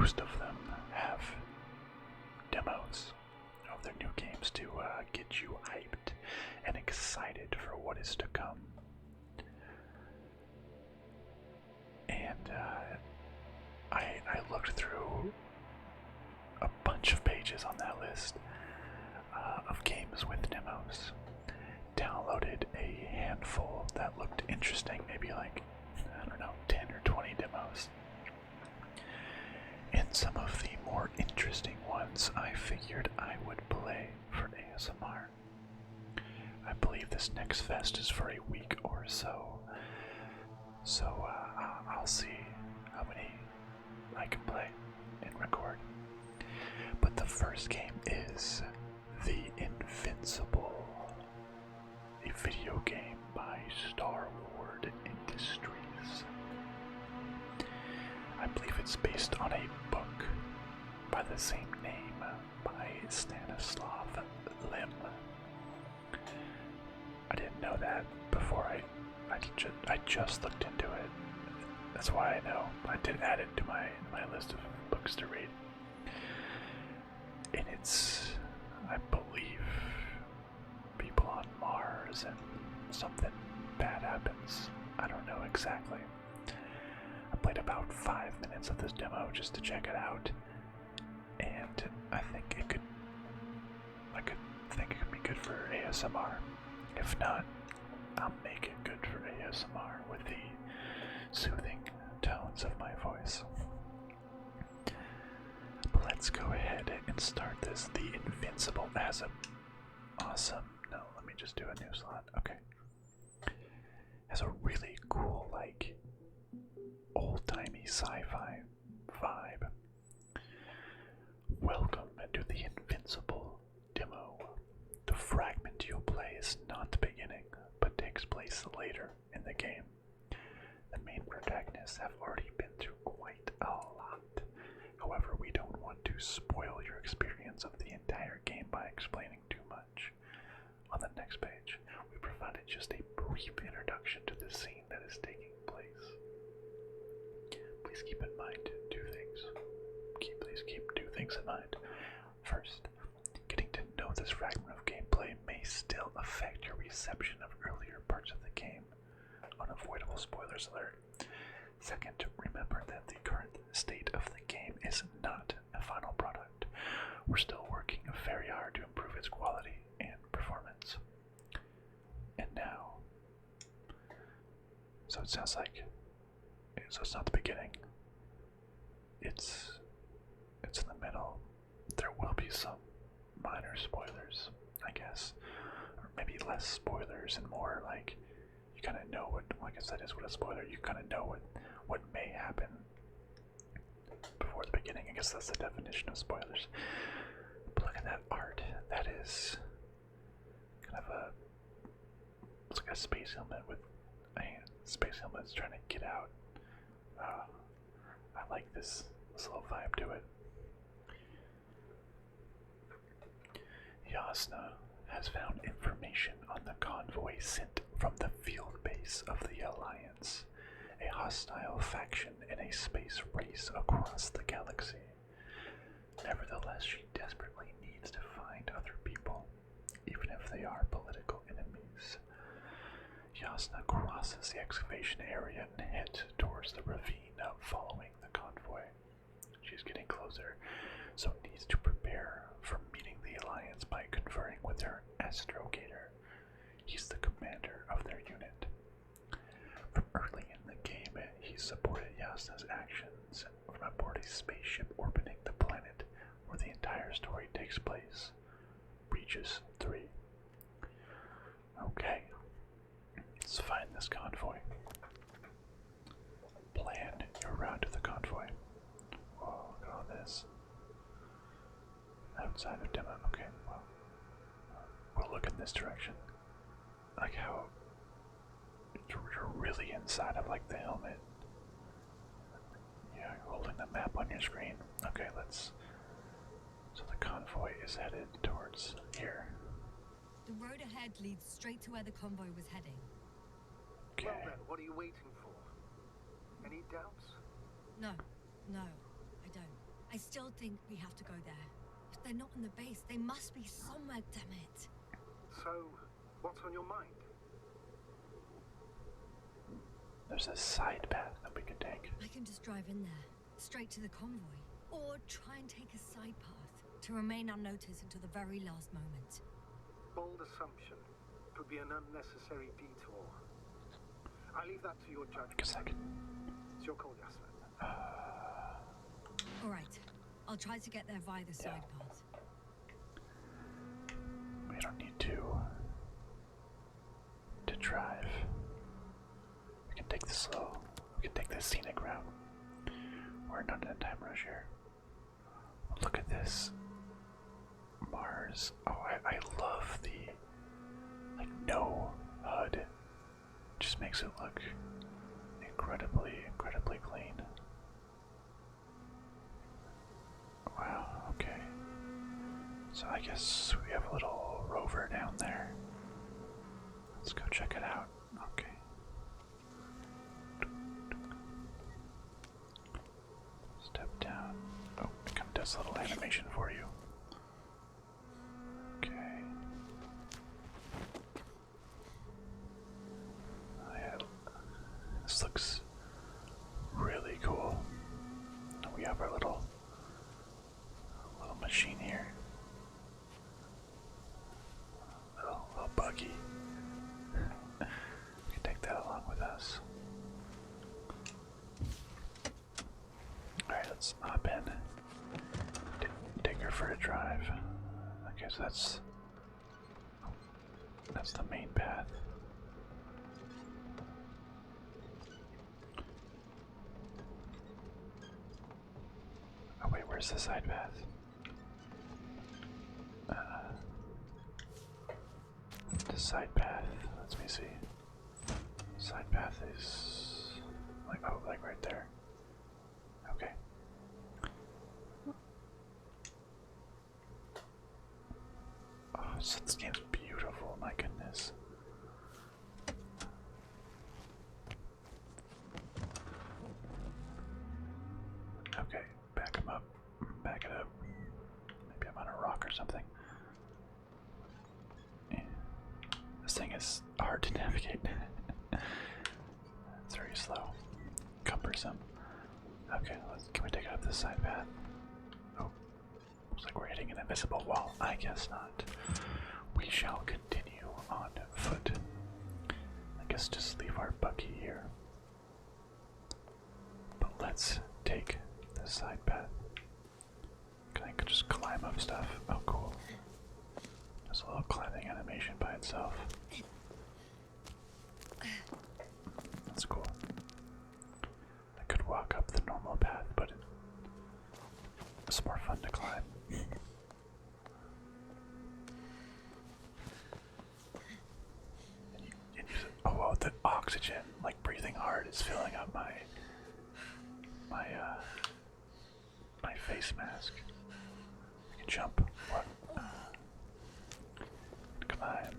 most of them have demos of their new games to get you hyped and excited for what is to come. And I looked through a bunch of pages on that list of games with demos, downloaded a handful that looked interesting, maybe like, I don't know, 10 or 20 demos. And some of the more interesting ones I figured I would play for ASMR. I believe this next fest is for a week or so, so I'll see how many I can play and record. But the first game is The Invincible, a video game by Starward Industries. I believe it's based on a book by the same name by Stanisław Lem. I didn't know that before I just looked into it. That's why I know. I did add it to my list of books to read. And it's, I believe, people on Mars and something bad happens. I don't know exactly. I played about 5 minutes of this demo just to check it out, and I think it could be good for ASMR. If not, I'll make it good for ASMR with the soothing tones of my voice. But let's go ahead and start this. The Invincible has a awesome, no, let me just do a new slot. Okay. Has a really cool, like, old-timey sci-fi vibe. Welcome to the Invincible demo. The fragment you'll play is not the beginning, but takes place later in the game. The main protagonists have already been through quite a lot. However, we don't want to spoil your experience of the entire game by explaining too much. On the next page, we provided just a brief introduction to the scene that is taking place. Please keep in mind two things. Please keep two things in mind. First, getting to know this fragment of gameplay may still affect your reception of earlier parts of the game. Unavoidable spoilers alert. Second, remember that the current state of the game is not a final product. We're still working very hard to improve its quality and performance. And now, so it sounds like, so it's not the beginning. It's in the middle. There will be some minor spoilers, I guess, or maybe less spoilers and more like you kind of know what, like I said, is what a spoiler. You kind of know what may happen before the beginning. I guess that's the definition of spoilers. But look at that art. That is kind of a, it's like a space helmet with a hand. Space helmet's trying to get out. I like this little vibe to it. Yasna has found information on the convoy sent from the field base of the Alliance, a hostile faction in a space race across the galaxy. Nevertheless, she desperately needs to find other people, even if they are political enemies. Yasna crosses the excavation area and heads towards the ravine following the convoy. She's getting closer, so needs to prepare for meeting the Alliance by conferring with her astrogator. He's the commander of their unit. From early in the game, he supported Yasna's actions from aboard a spaceship orbiting the planet where the entire story takes place. Regis III. Okay, let's find this convoy. Plan your route to the convoy. Whoa, look at all this. Outside of demo, okay, well, we'll look in this direction. Like how you're really inside of like the helmet. Yeah, you're holding the map on your screen. Okay, so the convoy is headed towards here. The road ahead leads straight to where the convoy was heading. Okay. Well then, what are you waiting for? Any doubts? No, I don't. I still think we have to go there. If they're not in the base, they must be somewhere, damn it. So, what's on your mind? There's a side path that we can take. I can just drive in there, straight to the convoy. Or try and take a side path to remain unnoticed until the very last moment. Bold assumption. Could be an unnecessary detour. I leave that to your judgment. A second. It's your call, Yasna. Alright, I'll try to get there via the side path. We don't need to drive. We can take the slow. We can take the scenic route. We're not in a time rush here. Look at this. Mars. Oh, I love the like no HUD. Just makes it look incredibly clean. Wow, okay. So I guess we have a little rover down there. Let's go check it out. Okay. Step down. Oh, it kind of does a little animation for you. Okay. Oh, yeah. This looks really cool. We have our little machine here. Little buggy. We can take that along with us. Alright, let's hop in. Take her for a drive. Okay, so that's the main path. Oh wait, where's the side path? The side path, let me see. Side path is like, oh, like right there. Okay. Oh, so this game's beautiful, my goodness. Okay, back him up. Back it up. Maybe I'm on a rock or something. Yeah. This thing is hard to navigate. It's very slow. Cumbersome. Okay, can we take it up this side path? Oh, looks like we're hitting an invisible wall. I guess not. We shall continue on foot. I guess just leave our buggy here. But let's take the side path. Can I just climb up stuff? Oh, cool. There's a little climbing animation by itself. That's cool. I could walk up the normal path, but it's more fun to climb. Oh, the oxygen, like breathing hard, is filling up my face mask. I can jump. What? Come on.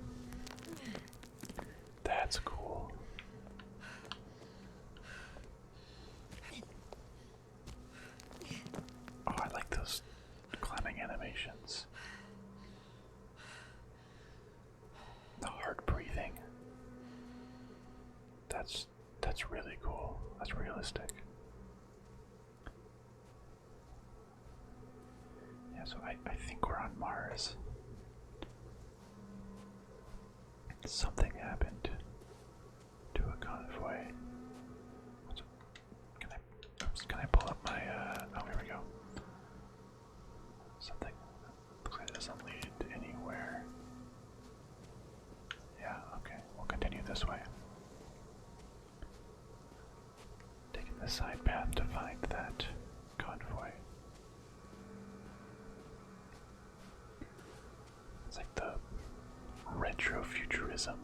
That's cool. Oh, I like those climbing animations. The hard breathing. That's really cool. That's realistic. Yeah, so I think we're on Mars. Something happened to a convoy. Can I pull up my oh, here we go. Something looks like it doesn't lead anywhere. Yeah, okay, we'll continue this way. Taking the side path to find that convoy. It's like the retrofuturism.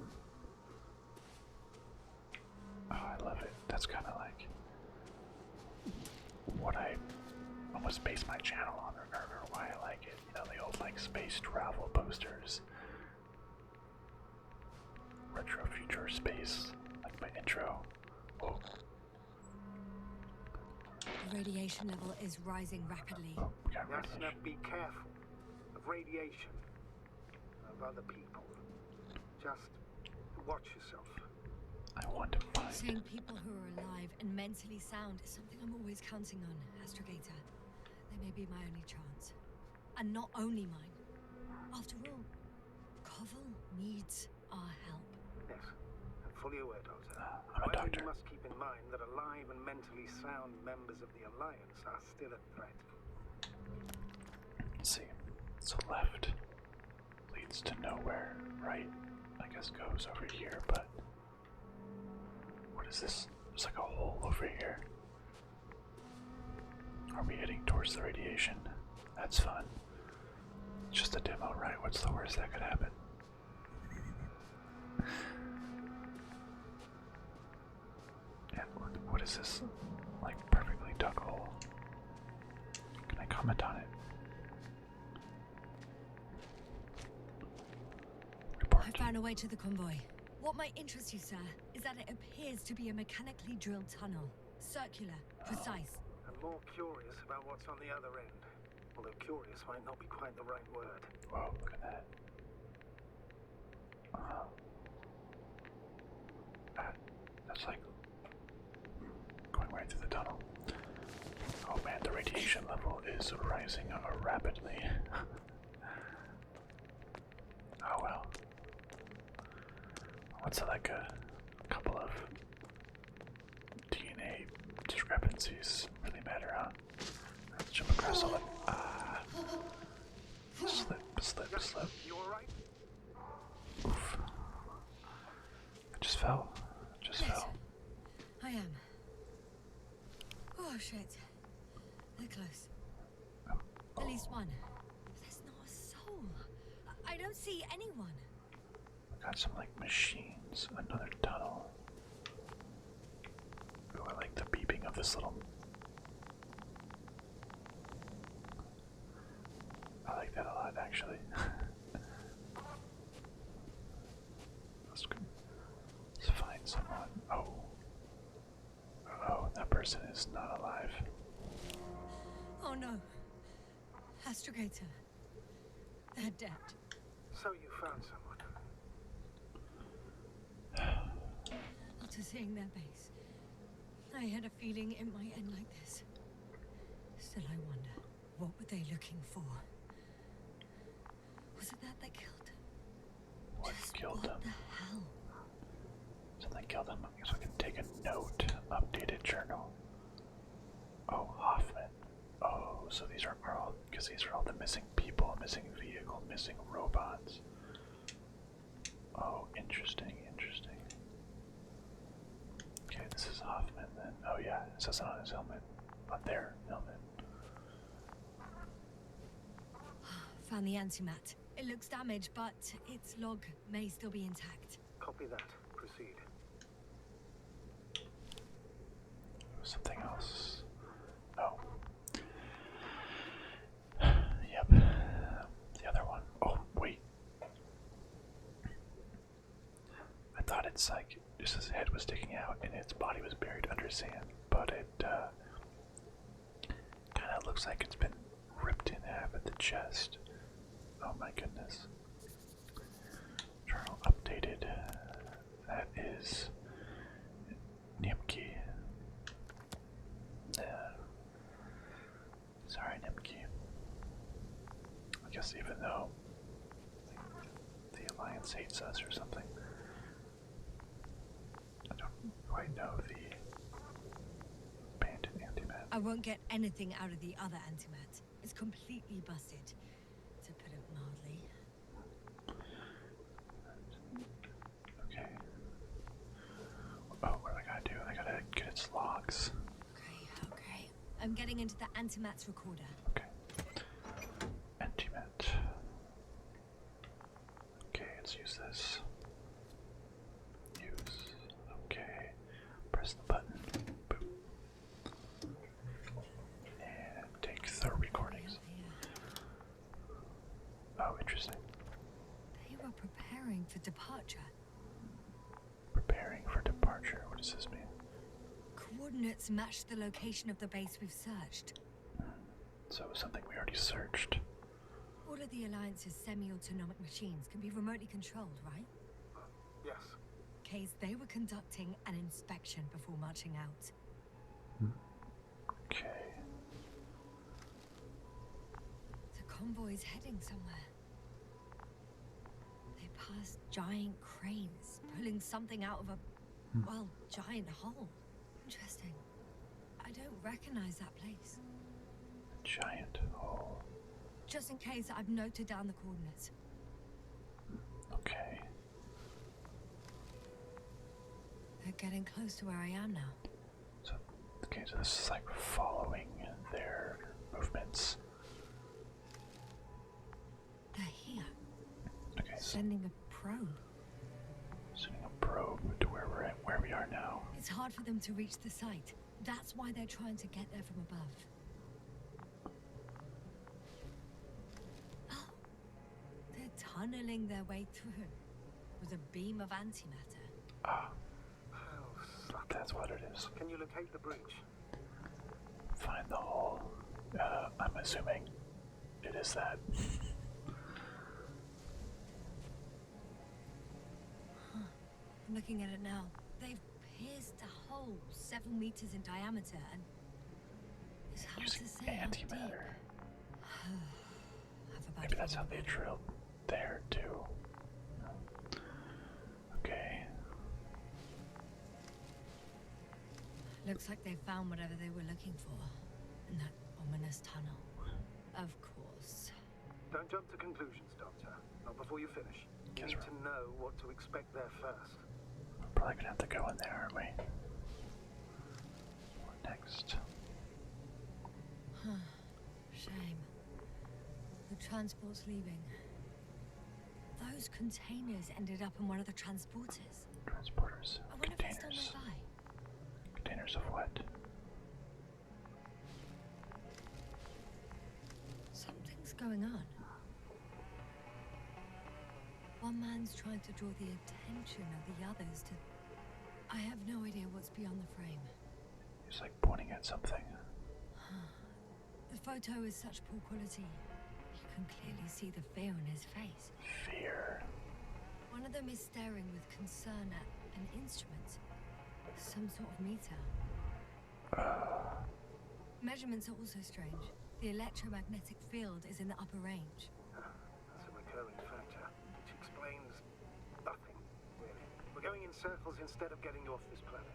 Oh, I love it. That's kind of like what I almost base my channel on, or why I like it. You know, the old like space travel posters. Retro future space, like my intro. Oh. The radiation level is rising rapidly. Oh, we got Yasna, radiation. be careful of radiation, of other people. Just watch yourself. I want to find. Seeing people who are alive and mentally sound is something I'm always counting on, Astrogator. They may be my only chance. And not only mine. After all, Koval needs our help. Yes, I'm fully aware, Doctor. I'm a However, doctor. you must keep in mind that alive and mentally sound members of the Alliance are still a threat. Let's see. So left leads to nowhere. Right, I guess, goes over here, but what is this? There's like a hole over here. Are we heading towards the radiation? That's fun. It's just a demo, right? What's the worst that could happen? And what is this? Like perfectly dug hole. Can I comment on it? Report. I found a way to the convoy. What might interest you, sir, is that it appears to be a mechanically drilled tunnel. Circular, precise. I'm more curious about what's on the other end. Although curious might not be quite the right word. Whoa, look at that. That's like going right through the tunnel. Oh man, the radiation level is rising rapidly. Oh well. What's it like a couple of DNA discrepancies really matter, huh? Let's jump across all it. Slip, slip, slip. You alright? Oof. I just fell. Just Yes, fell. I am. Oh shit. They're close. At least one. There's not a soul. I don't see anyone. Got some like machines. Another tunnel. Ooh, I like the beeping of this little. I like that a lot, actually. Let's find someone. Oh. Oh, that person is not alive. Oh no. Astrogator. They're dead. So you found someone. After seeing their base, I had a feeling it might end like this. Still, I wonder, what were they looking for? Was it that killed them? What Just killed what them? the hell? Something killed them. I guess we can take a note. Updated journal. Oh, Hoffman. Oh, so these are all, because these are all the missing people, missing vehicle, missing robots. Oh, interesting, interesting. Okay, this is Hoffman then. Oh yeah, it says it on his helmet. On their helmet. Found the antimat. It looks damaged, but its log may still be intact. Copy that. Proceed. Something else. Oh. Yep. The other one. Oh, wait. I thought it's like just his head was sticking out and its body was buried under sand, but it kind of looks like it's been ripped in half at the chest. Oh my goodness. Journal updated. That is Nimki. Sorry, Nimki. I guess even though the Alliance hates us or something, I don't quite know the abandoned antimat. I won't get anything out of the other antimat. It's completely busted, to put it mildly. Okay. Oh, what do I gotta do? I gotta get its logs. Okay. I'm getting into the antimat's recorder. Okay. Antimat. Okay, let's use this. Use. Okay. Press the button. Boop. And take the recordings. Oh, interesting. They were preparing for departure. Preparing for departure. What does this mean? coordinates match the location of the base we've searched. So it was something we already searched. All of the Alliance's semi-autonomic machines can be remotely controlled, right? Yes. Case they were conducting an inspection before marching out. Okay. The convoy's heading somewhere. They passed giant cranes, pulling something out of a, well, giant hole. Interesting. I don't recognize that place. Giant hole. Just in case, I've noted down the coordinates. Okay. They're getting close to where I am now. So, okay, so this is like following their movements. They're here. Okay, so Sending a probe. sending a probe to where we're at, where we are now. It's hard for them to reach the site. That's why they're trying to get there from above. Oh, they're tunneling their way through with a beam of antimatter. Ah, How subtle. that's what it is. Can you locate the breach? Find the hole. I'm assuming it is that. I'm looking at it now. They've pierced a hole 7 meters in diameter, and it's hard Using to say how deep. antimatter. Have a bad Maybe that's how feeling they about it. drilled there too. Okay. Looks like they found whatever they were looking for in that ominous tunnel. Of course. Don't jump to conclusions, Doctor. Not before you finish. You Yes, need sir. to know what to expect there first. We're probably gonna have to go in there, aren't we? What next? Shame. The transport's leaving. Those containers ended up in one of the transporters. Transporters. I wonder if they're still Containers. nearby. Containers of what? Something's going on. One man's trying to draw the attention of the others to... I have no idea what's beyond the frame. He's like pointing at something. The photo is such poor quality. You can clearly see the fear in his face. Fear. One of them is staring with concern at an instrument. Some sort of meter. Measurements are also strange. The electromagnetic field is in the upper range. That's a recurring factor, which explains nothing, really. We're going in circles instead of getting you off this planet.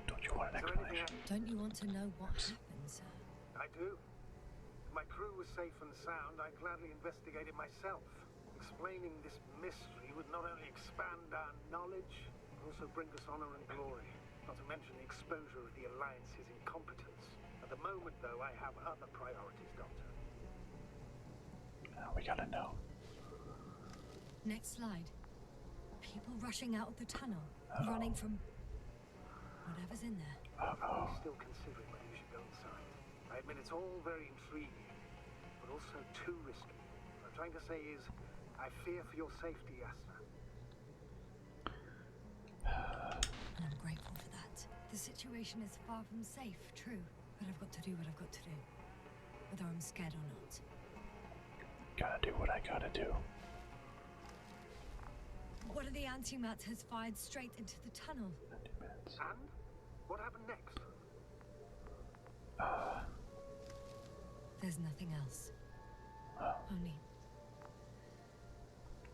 Don't you want an Is there anything explanation? Don't you want to know what happened, sir? I do. If my crew was safe and sound, I'd gladly investigate it myself. Explaining this mystery would not only expand our knowledge, but also bring us honor and glory. Not to mention the exposure of the Alliance's incompetence. At the moment, though, I have other priorities, Doctor. We gotta know. Next slide. People rushing out of the tunnel, Uh-oh. running from whatever's in there. Uh-oh. I'm still considering whether you should go inside. I admit it's all very intriguing, but also too risky. What I'm trying to say is, I fear for your safety, Yasna. And I'm grateful for that. The situation is far from safe, true, but I've got to do what I've got to do. Whether I'm scared or not. Gotta do what I gotta do. One of the antimatters fired straight into the tunnel. 90 minutes. And? What happened next? There's nothing else. Oh. Only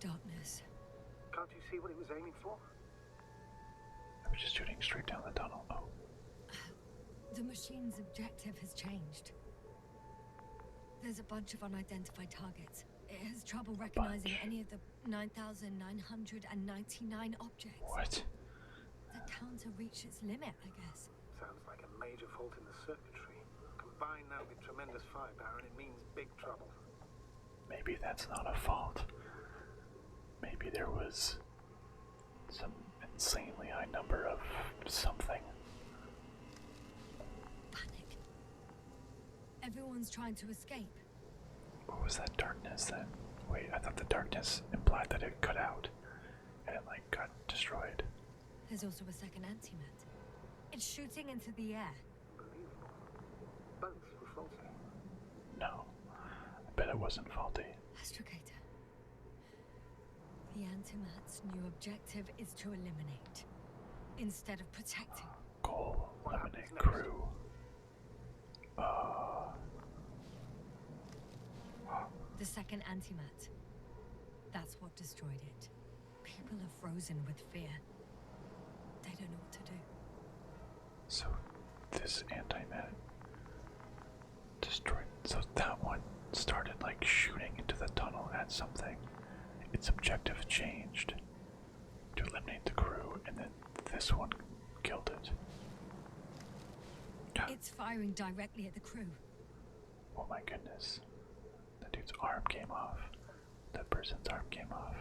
darkness. Can't you see what it was aiming for? I was just shooting straight down the tunnel. Oh. The machine's objective has changed. There's a bunch of unidentified targets. It has trouble recognizing any of the 9,999 objects. What? The counter reached its limit, I guess. Sounds like a major fault in the circuitry. Combine that with tremendous firepower and it means big trouble. Maybe that's not a fault. Maybe there was some insanely high number of something. Panic. Everyone's trying to escape. What was that darkness then? Wait, I thought the darkness implied that it cut out. And it like got destroyed. There's also a second antimatter. It's shooting into the air. Unbelievable. Both were faulty. No. I bet it wasn't faulty. Astrogator. The Antimat's new objective is to eliminate, instead of protecting. Goal, What eliminate happens next? crew. The second Antimat. That's what destroyed it. People are frozen with fear. They don't know what to do. So this antimat destroyed. So that one started like shooting into the tunnel at something. Its objective changed to eliminate the crew, and then this one killed it. It's firing directly at the crew. Oh my goodness. That dude's arm came off. That person's arm came off.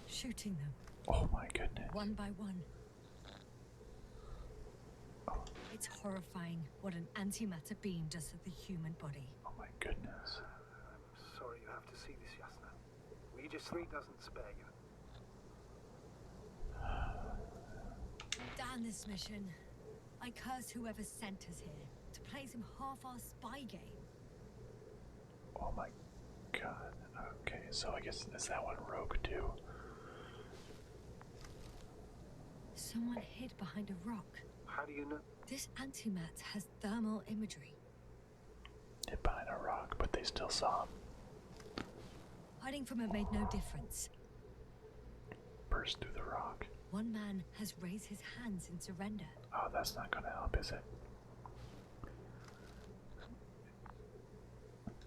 Shooting them. Oh my goodness. One by one. Oh, It's horrifying what an antimatter beam does to the human body. oh my goodness. I'm sorry you have to see this, Yasna. Regis III doesn't spare you. Damn this mission. I curse whoever sent us here to play some half-assed spy game. Oh my god. Okay, so I guess is that one Rogue too? Someone hid behind a rock. How do you know? This antimat has thermal imagery. Hid behind a rock, but they still saw him. Hiding from it made no difference. Burst through the rock. One man has raised his hands in surrender. Oh, that's not gonna help, is it?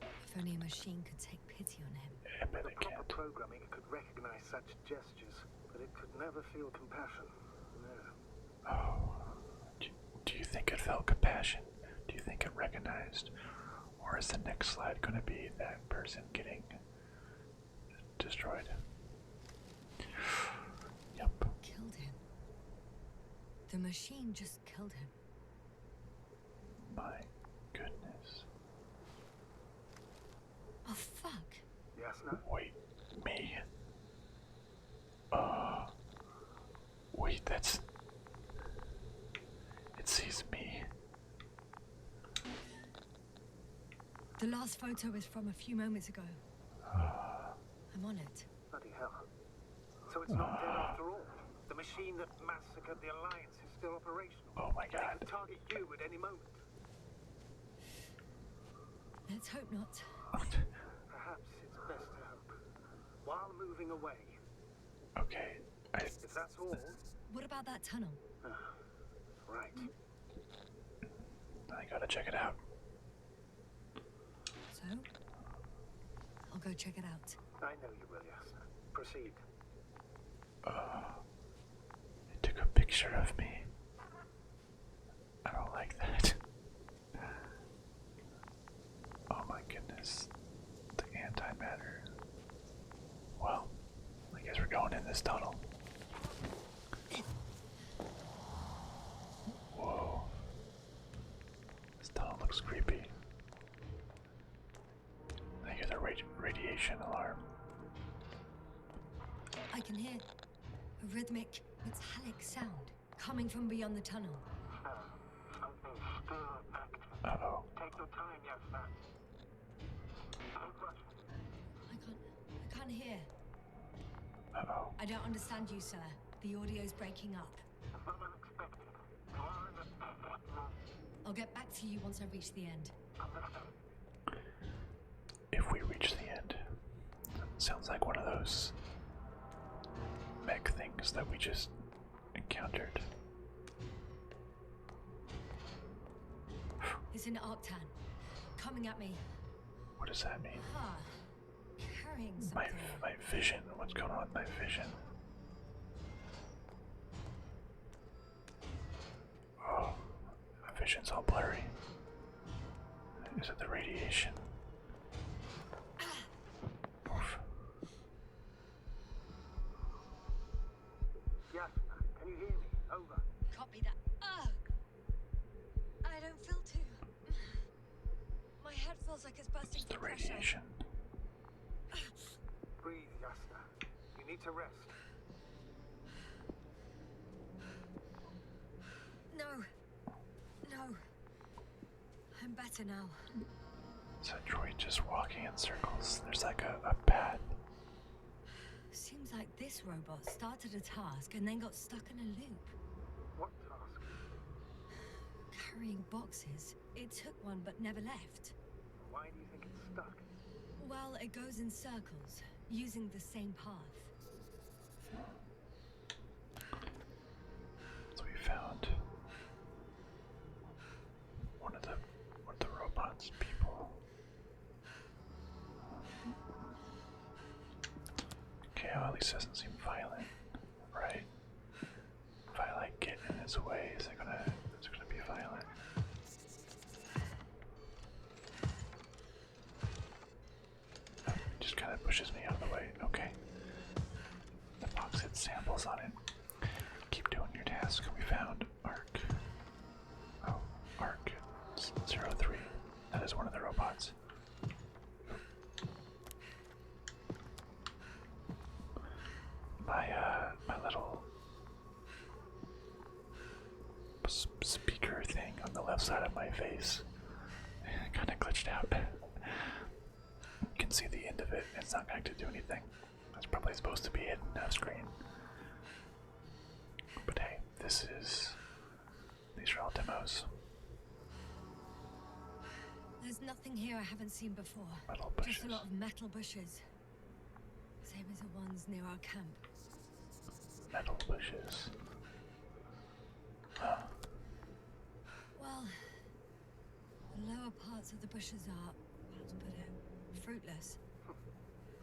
If only a machine could take pity on him. I bet With it proper can't. programming, it could recognize such gestures, but it could never feel compassion. No. Oh. Do you think it felt compassion? Do you think it recognized? Or is the next slide gonna be that person getting destroyed? Yep. Killed him. The machine just killed him. My goodness. Oh, fuck. Yasna? Wait, me? Wait, that's... It sees me. The last photo is from a few moments ago. I'm on it. Bloody hell. So it's not dead after all. The machine that massacred the Alliance is still operational. Oh my It god. could target you at any moment. Let's hope not. Perhaps it's best to hope. While moving away. Okay, If that's all, What about that tunnel? right. I gotta check it out. So? I'll go check it out. I know you will, Yasna. Proceed. It took a picture of me. I don't like that. Oh my goodness. The antimatter. Well, I guess we're going in this tunnel. Whoa. This tunnel looks creepy. I hear the radiation alarm. I can hear a rhythmic, metallic sound coming from beyond the tunnel. Something still active. Uh-oh. Take your time, Yasna. Don't rush. I can't hear. Uh-oh. I don't understand you, sir. The audio's breaking up. Not unexpected. You are in the... I'll get back to you once I reach the end. If we reach the end, sounds like one of those mech things that we just encountered. It's an Arctan. Coming at me. What does that mean? Ah. Carrying My something. my vision. What's going on with my vision? Oh, my vision's all blurry. Is it the radiation? Oof. Yasna, can you hear me? Over. Copy that. I don't feel too. My head feels like it's bursting It's the through pressure. radiation. Breathe, Yasna. You need to rest. No. No. I'm better now. Is that droid just walking in circles? There's like a path. Seems like this robot started a task and then got stuck in a loop. What task? Carrying boxes. It took one but never left. Why do you think it's stuck? Well, it goes in circles, using the same path. So we found one of the robots people. Okay, well, at least it doesn't seem violent, right? If I like get in his way, is it gonna be violent? Oh, it just kind of pushes me out of the way. Okay. The box had samples on it. Keep doing your task. We found Arc. Oh, Arc 03. That is one of the robots. My little speaker thing on the left side of my face kind of glitched out. You can see the end of it. It's not connected to anything. That's probably supposed to be hidden off screen. But hey, these are all demos. There's nothing here I haven't seen before. Metal bushes. Just a lot of metal bushes. Same as the ones near our camp. Metal bushes. Huh. Well, the lower parts of the bushes are, how to put it, fruitless.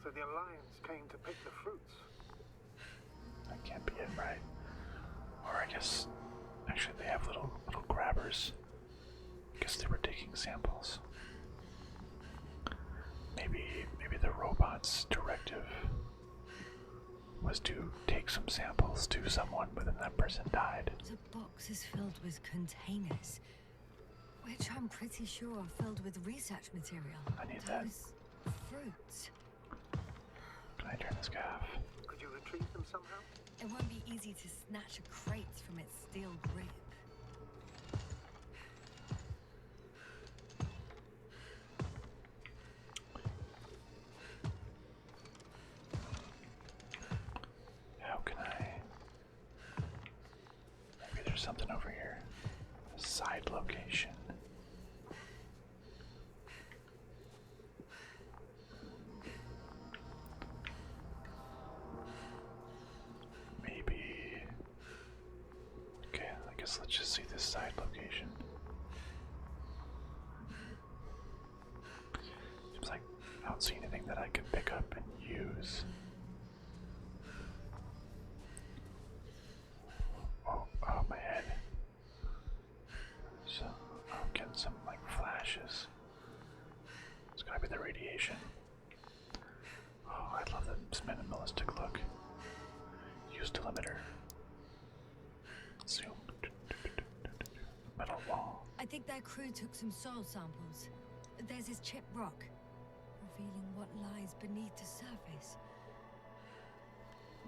So the Alliance came to pick the fruits. That can't be it, right? Or I guess, actually they have little grabbers. I guess they were taking samples. Maybe the robot's directive was to take some samples to someone, but then that person died. The box is filled with containers, which I'm pretty sure are filled with research material. I need that. Those fruits. Can I turn this guy off? Could you retrieve them somehow? It won't be easy to snatch a crate from its steel grip. How can I? Maybe there's something over here. A side location. Maybe. Okay, I guess let's just see this side location. Seems like I don't see anything that I can pick up and use. Oh, my head. So, I'm getting some, like, flashes. It's gotta be the radiation. Oh, I love this minimalistic look. Use delimiter. Zoom. Metal wall. I think their crew took some soil samples. There's this chipped rock, revealing what lies beneath the surface.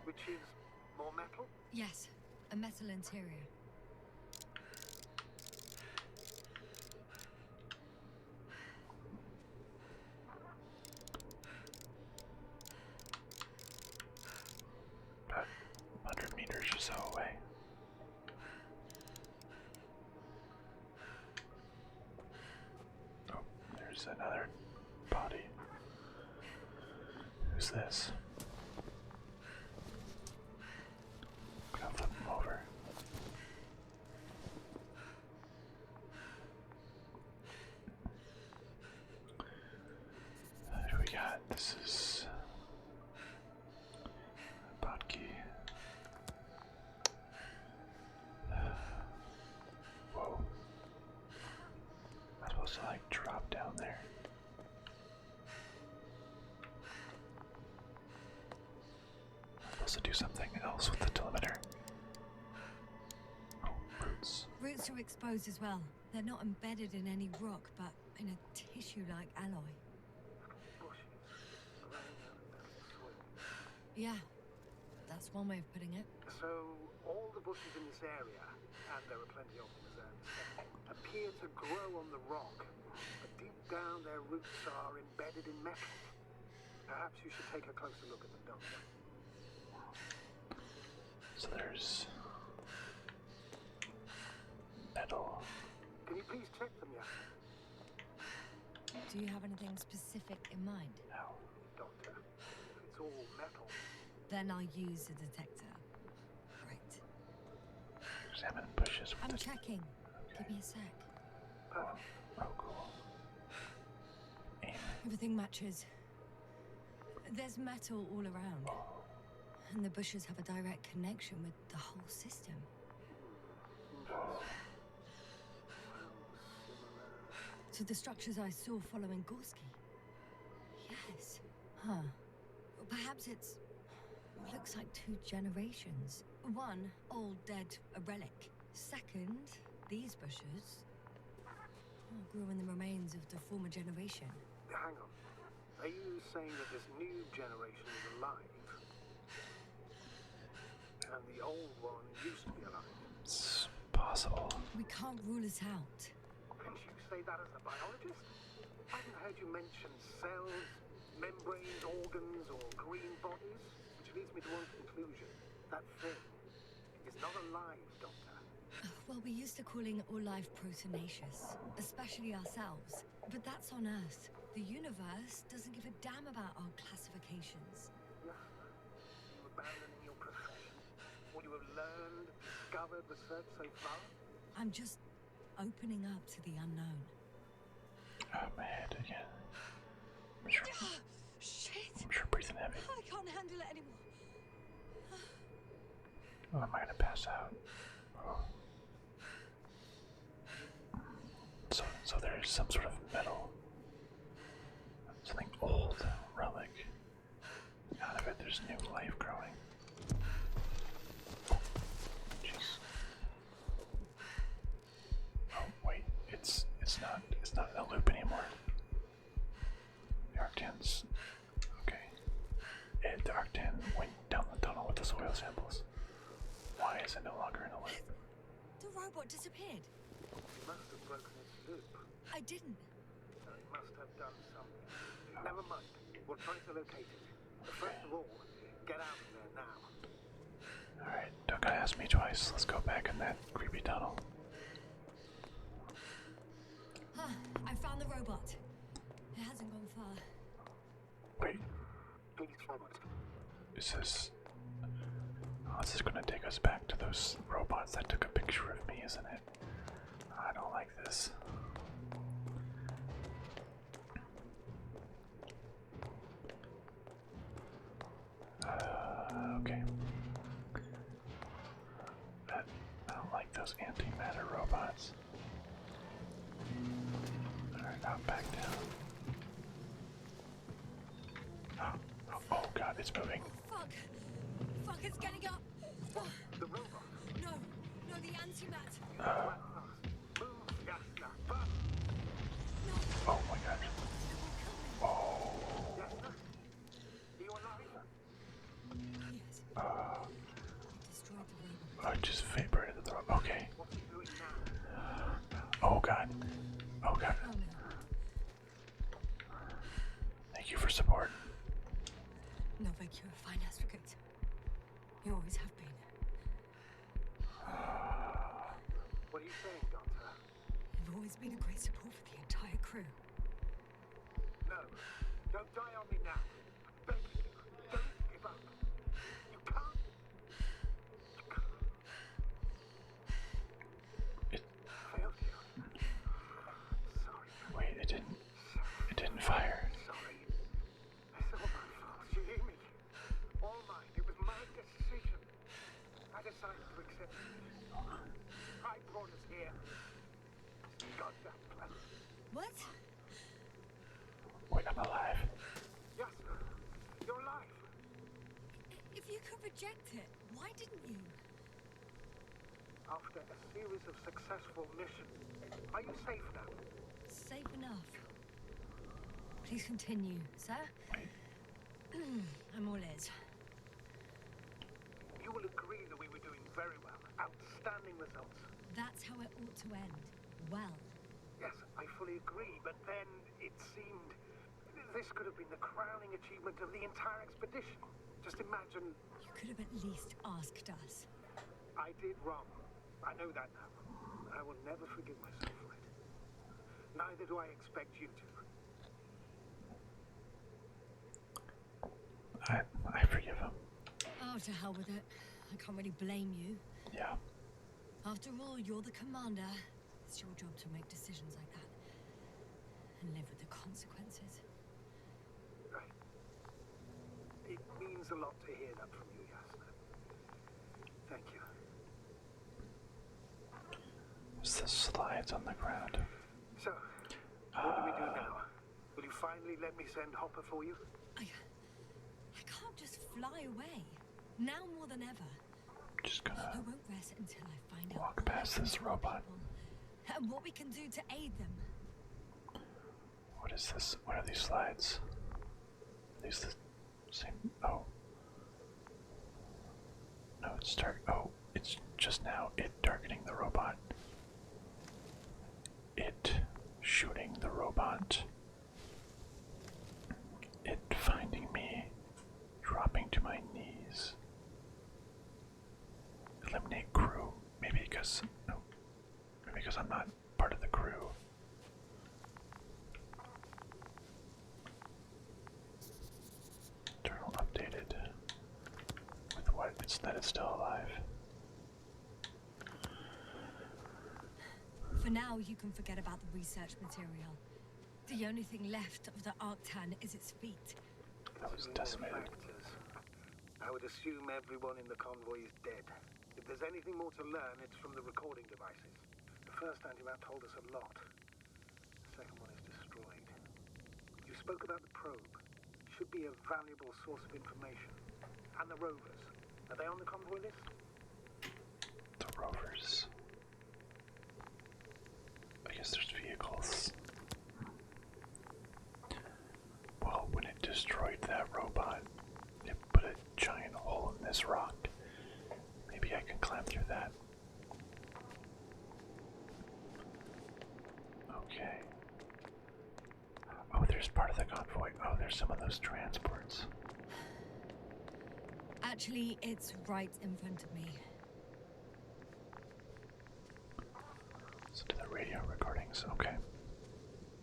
Which is more metal? Yes, a metal interior. About 100 meters or so away. Oh, there's another body. Who's this? Gonna flip him over. Who we got? This is Botki. Whoa. Am I supposed to like drop down there? I'm supposed to do something else with the delimiter. Oh, roots. Roots are exposed as well. They're not embedded in any rock, but in a tissue-like alloy. Bushes growing out of the soil. Yeah, That's one way of putting it. So, all the bushes in this area, and there are plenty of them as I understand, appear to grow on the rock, but deep down their roots are embedded in metal. Perhaps you should take a closer look at them, Doctor. So there's metal. Can you please check them, Yasna? Do you have anything specific in mind? No. Doctor, if it's all metal, Then I'll use a detector. Right. Examine bushes with I'm the... checking. Give me a sec. perfect. Oh, cool. Aim. Everything matches. There's metal all around. And the bushes have a direct connection with the whole system. So the structures I saw following Gorski. Yes. Huh. Well, perhaps it's... looks like 2 generations. One, old, dead, a relic. Second, these bushes grew in the remains of the former generation. Hang on. Are you saying that this new generation is alive? And the old one used to be alive? It's possible. We can't rule it out. Can you say that as a biologist? I haven't heard you mention cells, membranes, organs, or green bodies, which leads me to one conclusion. That thing is not alive, Doctor. Well, we're used to calling all life proteinaceous, especially ourselves. But that's on Earth. The universe doesn't give a damn about our classifications. Yasna, you abandoning your profession? What you have learned, discovered, researched so far? I'm just opening up to the unknown. Oh, my head again. I'm sure, Shit! I'm sure breathing heavy. I can't handle it anymore. Oh, am I gonna pass out? Oh. So there's some sort of metal. Something old, relic. Out of it, there's new life growing. Jeez. Oh wait, it's not in a loop anymore. The Arctan's okay. The Arctan went down the tunnel with the soil samples. Why is it no longer in a loop? The robot disappeared. You must have broken its loop. I didn't. So it must have done something. Never mind. We'll try to locate it. But first of all, get out of there now. Alright, don't gotta ask me twice. Let's go back in that creepy tunnel. Huh, I found the robot. It hasn't gone far. Wait, Please forward. is this... Oh, this is gonna take us back to those robots that took a picture of me, isn't it? I don't like this. Okay. I don't like those antimatter robots. Alright, now back down. Oh god, it's moving. Fuck! Fuck, it's getting up! Oh, The robot. no, no, the antimat! Move, Yasna. Fast. No, Oh my god. it will kill me. Oh. Yasna. Are you alive? Yes, Uh, destroyed the robot. I just vaporated the robot. Okay. What's he doing now? Oh god. Oh god. Oh no. Thank you for support. No, Vic, you're a fine astrogate. You always have been. What are you saying, Doctor? You've always been a great support for the entire crew. No. Don't die on me now. Begging you. Don't give up. You can't. It, Failed you. Sorry. wait, it didn't fire. Sorry. It's all my fault. You hear me? All mine. It was my decision. I decided to accept it. I brought us here. Got that plan. What? Wait, I'm alive. Yasna, you're alive. If you could reject it, why didn't you? After a series of successful missions, are you safe now? Safe enough. Please continue, sir. Wait. I'm all ears. very well. Outstanding results. That's how it ought to end. Well. Yes, I fully agree, but then it seemed this could have been the crowning achievement of the entire expedition. Just imagine. You could have at least asked us. I did wrong. I know that now. I will never forgive myself for it. Neither do I expect you to. I forgive him. Oh, to hell with it. I can't really blame you. Yeah. After all, you're the commander. It's your job to make decisions like that. And live with the consequences. Right. It means a lot to hear that from you, Yasna. Thank you. There's the slides on the ground. So, what do we do now? Will you finally let me send Hopper for you? I can't just fly away. Now more than ever. Just I gonna won't rest until I find out walk all I past can this tell robot. people, and what we can do to aid them. What is this? What are these slides? Are these the same? Oh. No, it's dark. Oh, it's just now it darkening the robot. It shooting the robot. It finding me. Dropping to my knees. Eliminate crew. Maybe because I'm not part of the crew. Journal updated. With what? It's that it's still alive. For now, you can forget about the research material. The only thing left of the Arctan is its feet. That was decimated. I would assume everyone in the convoy is dead. If there's anything more to learn, it's from the recording devices. The first antimap told us a lot. The second one is destroyed. You spoke about the probe. Should be a valuable source of information. And the rovers. Are they on the convoy list? The rovers. I guess there's vehicles. Well, when it destroyed that robot, it put a giant hole in this rock. Maybe I can climb through that. Okay. Oh, there's part of the convoy. Oh, there's some of those transports. Actually, it's right in front of me. So to the radio recordings. Okay.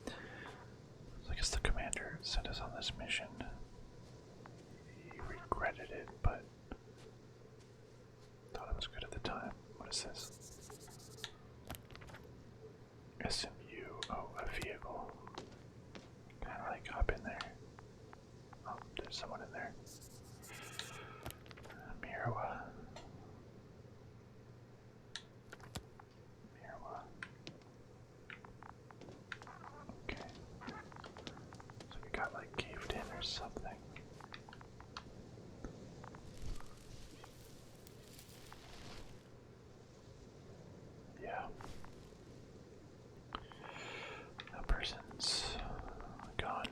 So I guess the commander sent us on this mission. He regretted it, but thought it was good at the time. What is this? SMU. Oh, a vehicle. Kind of like hop in there. Oh, there's someone in there. Mirwa. Okay. So we got like caved in or something. Yeah. That person's gone.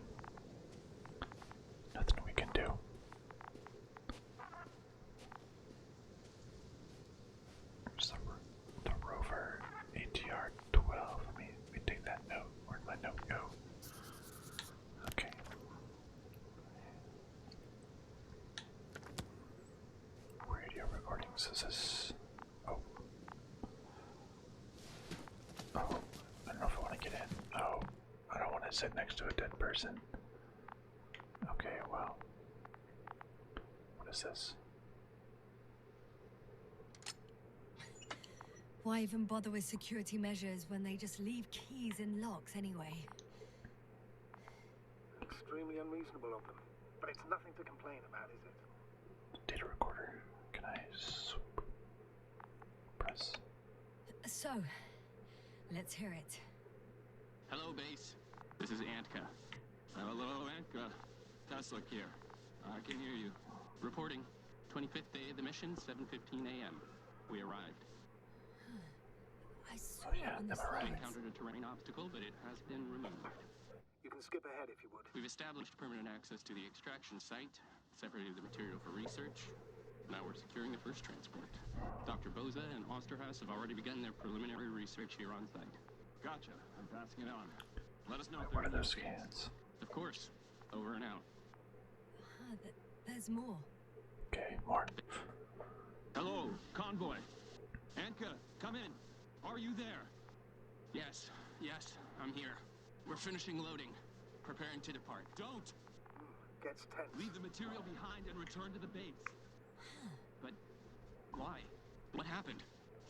Nothing we can do. There's the rover ATR 12. Let me take that note. Where'd my note go? Okay. Radio recordings. Is this? Oh. Oh. I don't know if I want to get in. Oh. I don't want to sit next to a dead person. Okay, well. What is this? Why even bother with security measures when they just leave keys in locks anyway? Extremely unreasonable of them. But it's nothing to complain about, is it? Data recorder. Can I swoop? Press. So, let's hear it. Hello, base. This is Antka. Hello, Antka. Tesla here. I can hear you. Reporting. 25th day of the mission, 7:15 a.m. We arrived. I saw Oh, yeah, it on the am I right? We slides. encountered a terrain obstacle, but it has been removed. You can skip ahead if you would. We've established permanent access to the extraction site, separated the material for research. Now we're securing the first transport. Dr. Boza and Osterhaus have already begun their preliminary research here on site. Gotcha. I'm passing it on. Let us know if there What are are those scans. scans? Of course. Over and out. There's more. Okay, more. Hello, convoy. Anka, come in. Are you there? Yes, I'm here. We're finishing loading. Preparing to depart. Don't! Gets tense. Leave the material behind and return to the base. But why? What happened?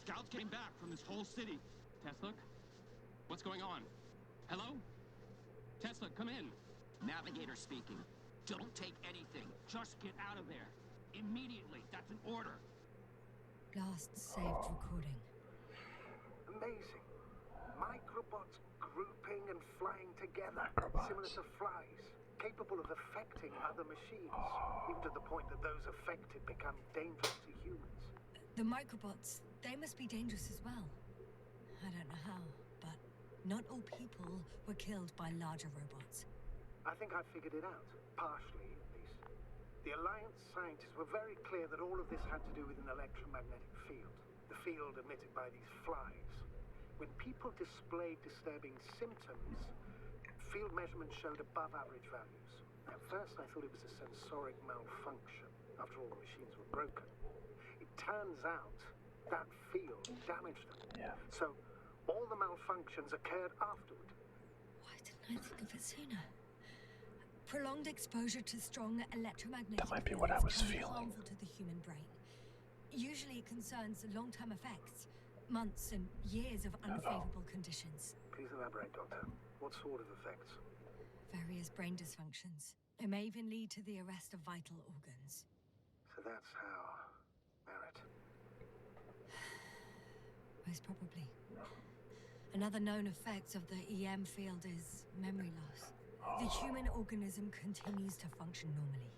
Scouts came back from this whole city. Tesla? What's going on? Hello? Tesla, come in. Navigator speaking. Don't take anything. Just get out of there. Immediately. That's an order. Last saved recording. Amazing. Microbots grouping and flying together. Microbots. Similar to flies. Capable of affecting other machines. Even to the point that those affected become dangerous to humans. The microbots, they must be dangerous as well. I don't know how, but not all people were killed by larger robots. I think I figured it out. Partially, at least. The Alliance scientists were very clear that all of this had to do with an electromagnetic field. The field emitted by these flies. When people displayed disturbing symptoms, field measurements showed above average values. At first, I thought it was a sensoric malfunction. After all, the machines were broken. It turns out that field damaged them. Yeah. So, all the malfunctions occurred afterward. Why didn't I think of it sooner? Prolonged exposure to strong electromagnetic That might be what I fields was can be feeling. harmful to the human brain. Usually it concerns long-term effects, months and years of unfavorable conditions. Please elaborate, Doctor. What sort of effects? Various brain dysfunctions. It may even lead to the arrest of vital organs. So that's how... Merit. Most probably. Another known effect of the EM field is memory loss. The human organism continues to function normally.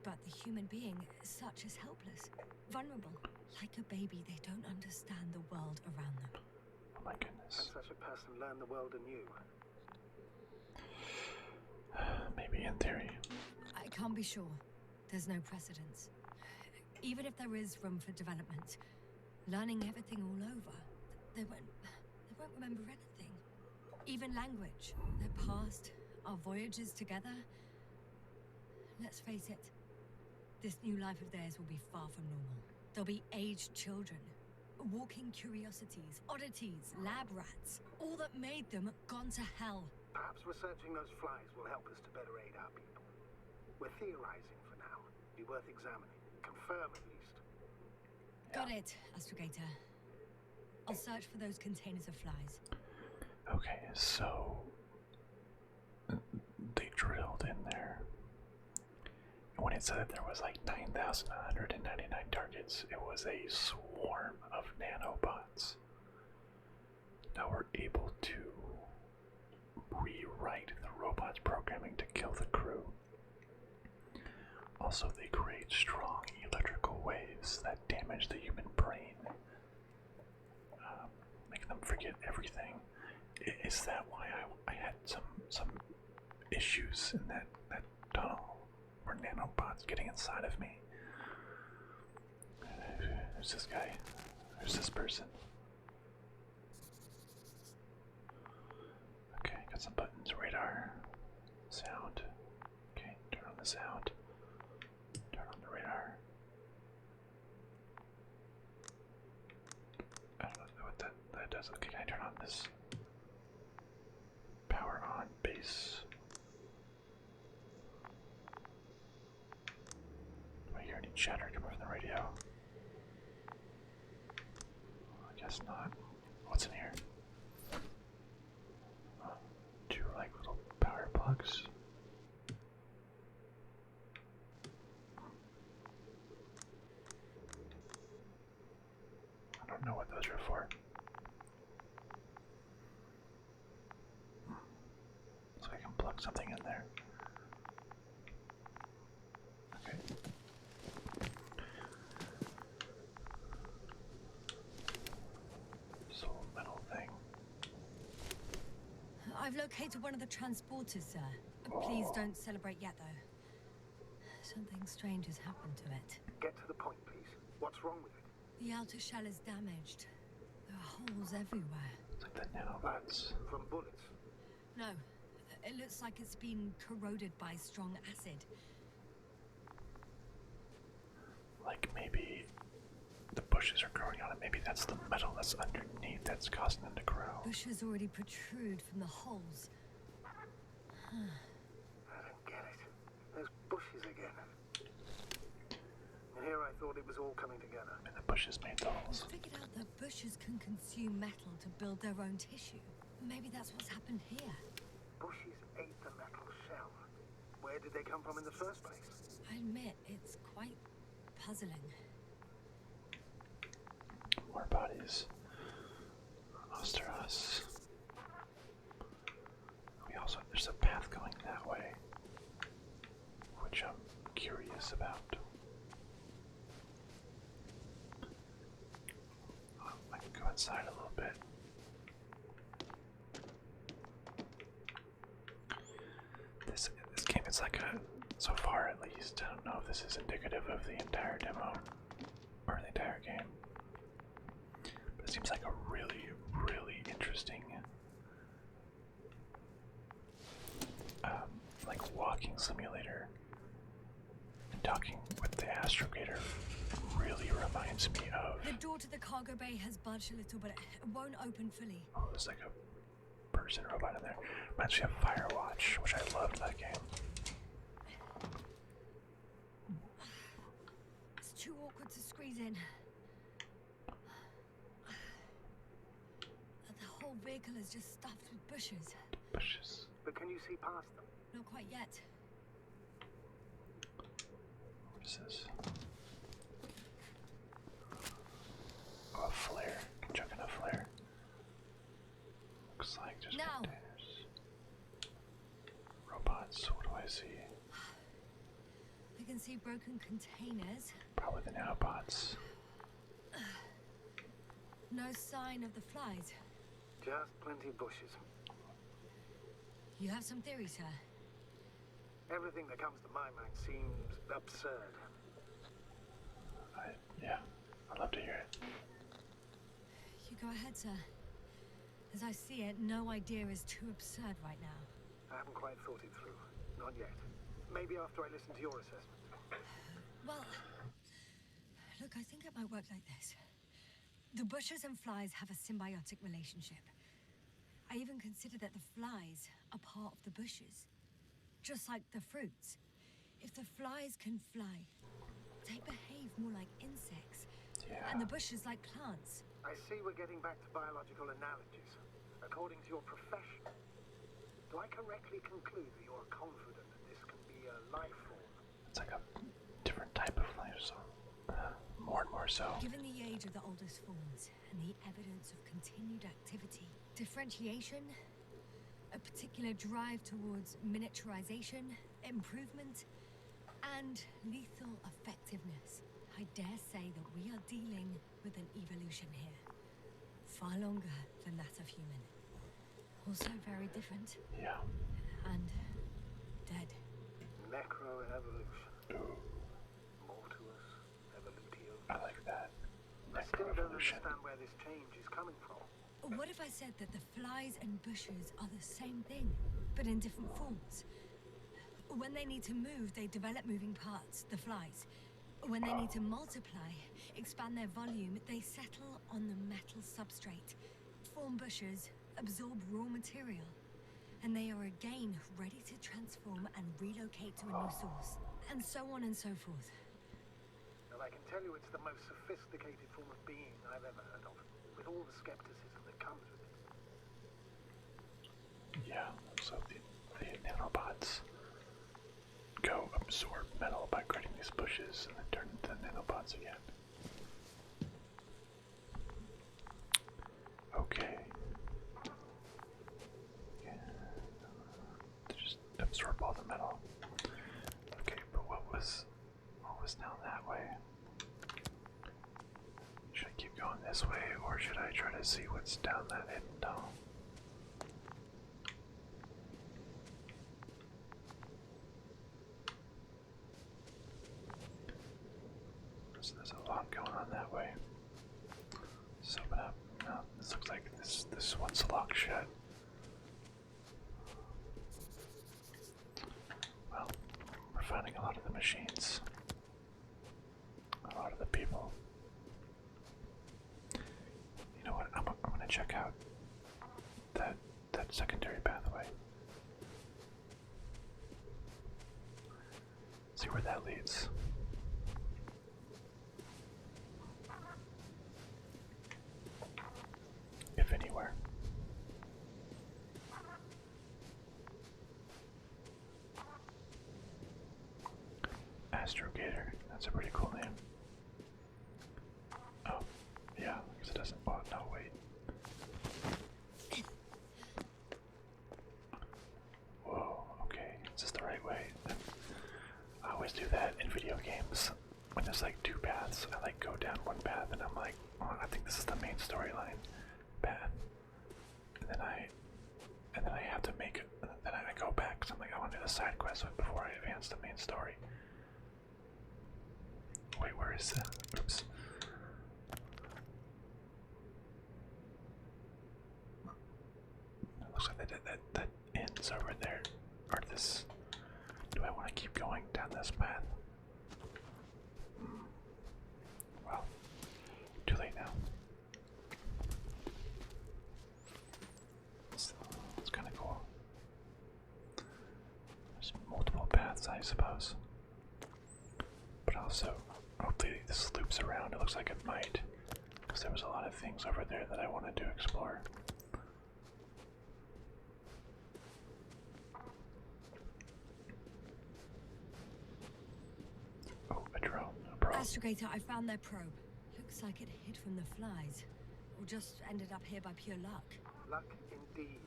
But the human being, such is helpless, vulnerable. Like a baby, they don't understand the world around them. Oh my Can goodness. such a person learn the world anew? Maybe in theory. I can't be sure. There's no precedence. Even if there is room for development, learning everything all over, they won't remember anything. Even language, their past, our voyages together. Let's face it, this new life of theirs will be far from normal. They'll be aged children, walking curiosities, oddities, lab rats, all that made them gone to hell. Perhaps researching those flies will help us to better aid our people. We're theorizing for now. Be worth examining. Confirm at least. Got it, Astrogator. I'll search for those containers of flies. Okay, so they drilled in there. And when it said that there was like 9,999 targets, it was a swarm of nanobots. Now we're able to rewrite the robot's programming to kill the crew. Also, they create strong electrical waves that damage the human brain, make them forget everything. Is that why I had some issues in that tunnel? Were nanobots getting inside of me? Who's this guy? Who's this person? Okay, got some buttons. Radar. Sound. Okay, turn on the sound. Turn on the radar. I don't know what that does. Okay, can I turn on this? Power on base. Do I hear any chatter coming from the radio? I guess not. What's in here? Two like little power plugs. I don't know what those are for. So I can plug something in there. Okay. This little metal thing. I've located one of the transporters, sir. Please don't celebrate yet, though. Something strange has happened to it. Get to the point. What's wrong with it? The outer shell is damaged. There are holes everywhere. It's like the nanobots. From bullets. No, it looks like it's been corroded by strong acid. Like maybe the bushes are growing on it. Maybe that's the metal that's underneath that's causing them to grow. Bushes already protrude from the holes. I don't get it. Those bushes again. And here I thought it was all coming together. And the bushes made the holes. I figured out that bushes can consume metal to build their own tissue. Maybe that's what's happened here. Bushes ate the metal shell. Where did they come from in the first place? I admit, it's quite puzzling. More bodies. Osteros. There's a path going that way, which I'm curious about. I can go inside a little bit. This game is like so far at least, I don't know if this is indicative of the entire demo or the entire game, but it seems like a really, really interesting like walking simulator. And talking with the astrogator really reminds me of... The door to the cargo bay has budged a little, but it won't open fully. Oh, there's like a person robot in there. Reminds me of Firewatch, which I loved that game. It's too awkward to squeeze in. The whole vehicle is just stuffed with bushes. Bushes. But can you see past them? Not quite yet. What is this? Oh, a flare. Chucking a flare. Looks like just now. Containers. Robots. What do I see? I can see broken containers. Probably the nanobots. No sign of the flies. Just plenty of bushes. You have some theories, sir? Everything that comes to my mind seems absurd. Yeah, I'd love to hear it. You go ahead, sir. As I see it, no idea is too absurd right now. I haven't quite thought it through. Not yet. Maybe after I listen to your assessment. Well, look, I think it might work like this. The bushes and flies have a symbiotic relationship. I even consider that the flies are part of the bushes. Just like the fruits. If the flies can fly, they behave more like insects. Yeah. And the bushes like plants. I see we're getting back to biological analogies. According to your profession, do I correctly conclude that you're confident that this can be a life form? It's like a different type of life, so more and more so. Given the age of the oldest forms and the evidence of continued activity, differentiation, a particular drive towards miniaturization, improvement, and lethal effectiveness, I dare say that we are dealing with an evolution here. Far longer than that of human. Also very different. Yeah. And dead. Necroevolution. Ooh, Mortuus evolutio. I like that. I still don't Necroevolution. understand where this change is coming from. What if I said that the flies and bushes are the same thing, but in different forms? When they need to move, they develop moving parts, the flies. When they need to multiply, expand their volume, they settle on the metal substrate, form bushes, absorb raw material, and they are again ready to transform and relocate to a new source, and so on and so forth. Well, I can tell you it's the most sophisticated form of being I've ever heard of, with all the skepticism that comes with it. Yeah, so the nanobots go absorb metal by creating these bushes and then turn into nanobots again. Okay. Yeah. To just absorb all the metal. Okay, but what was down that way? Should I keep going this way, or should I try to see what's down that hidden tunnel? there's a lot going on that way. Let's open up. No, this looks like this one's locked shut. Well, we're finding a lot of the machines. A lot of the people. You know what? I'm gonna check out that secondary pathway. See where that leads. If anywhere. Astrogator, that's a pretty cool name. Oh, yeah, because it doesn't. Oh, no, wait. Whoa, okay, is this the right way? I always do that in video games. When there's like two paths, I like go down one path and I'm like, oh, I think this is the main storyline path. And then I have to make it, then I go back because I'm like, I want to do the side quest before I advance the main story. Wait, where is that? Oops. It looks like that ends over there. Or this. Do I want to keep going down this path? Well, too late now. It's kind of cool. There's multiple paths, I suppose. But also, hopefully this loops around. It looks like it might. Because there was a lot of things over there that I wanted to explore. Oh, a drone. A probe. Astrogator, I found their probe. Looks like it hid from the flies. Or just ended up here by pure luck. Luck indeed.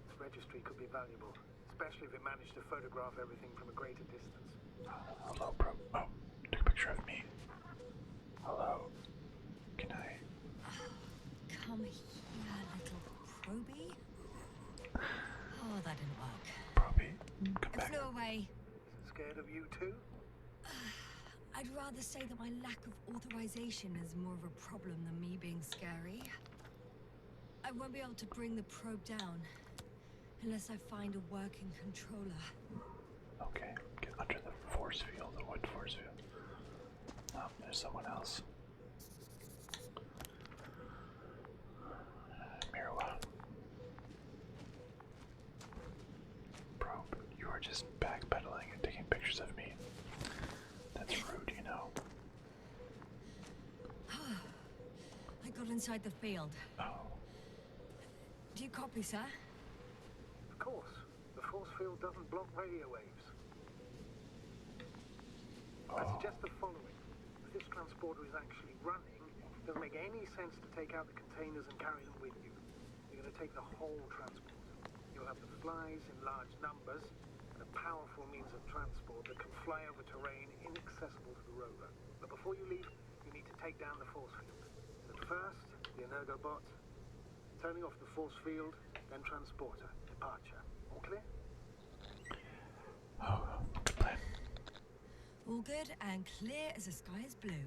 The registry could be valuable, especially if it managed to photograph everything from a greater distance. Hello, probe. Oh, took a picture of me. Hello. Can I? Come here, little probie. Oh, that didn't work. Probie. Come It back. flew away. Is it scared of you too? I'd rather say that my lack of authorization is more of a problem than me being scary. I won't be able to bring the probe down unless I find a working controller. Okay, get under the force field, the wood force field. Oh, there's someone else. Mirwa. Probe, you are just backpedaling and taking pictures of me. That's rude, you know. I got inside the field. Oh, Do you copy, sir? Of course. The force field doesn't block radio waves. I suggest the following. If this transporter is actually running, it doesn't make any sense to take out the containers and carry them with you. You're going to take the whole transport. You'll have the flies in large numbers, and a powerful means of transport that can fly over terrain inaccessible to the rover. But before you leave, you need to take down the force field. At first, the Energobot, turning off the force field, then transporter, departure. All clear? oh, good plan. All good and clear as the sky is blue.